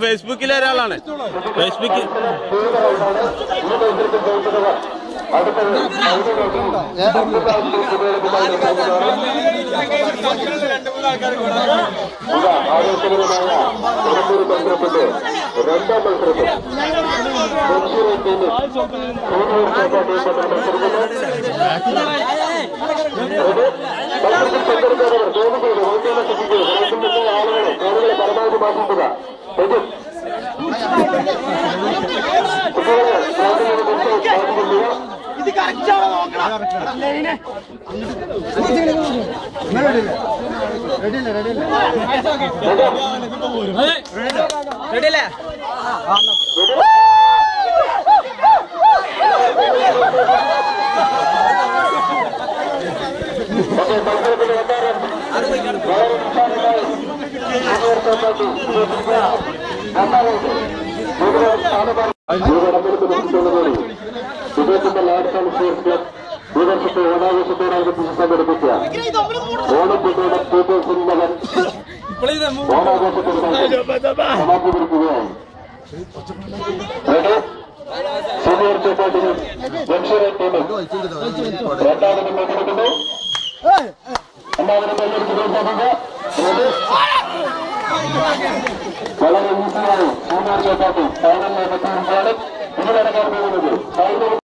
ഫേസ്ബുക്കിലെ ഒരാളാണ്. ഫേസ്ബുക്കിൽ ഇത് കറക്റ്റാണോ നോക്കണം. റെഡിയല്ലേ? വിദേശത്തെ ലാഡ്സ് ആൻഡ് സ്പോർട്സ് ക്ലബ് ഈ വർഷത്തെ ഓണാഘോഷത്തോടനുബന്ധിച്ച് സംഘടിപ്പിച്ച ഓണക്കുട്ടിയുടെ 2011 ഓണാഘോഷത്തോടനുബന്ധിച്ച് സമാപിച്ചിരിക്കുകയാണ്. സീനിയർ ചോപ്പാട്ടിനും ലക്ഷറി ടീമും രണ്ടാമതും പങ്കെടുക്കുന്നു. എല്ലാവരും വളരെ ഈസിയായി സീനിയർ ചോപ്പാട്ടി ഫൈനലിലേക്ക് എത്തുകയാണ്. ഇതിലടക്കാൻ പോകുന്നത്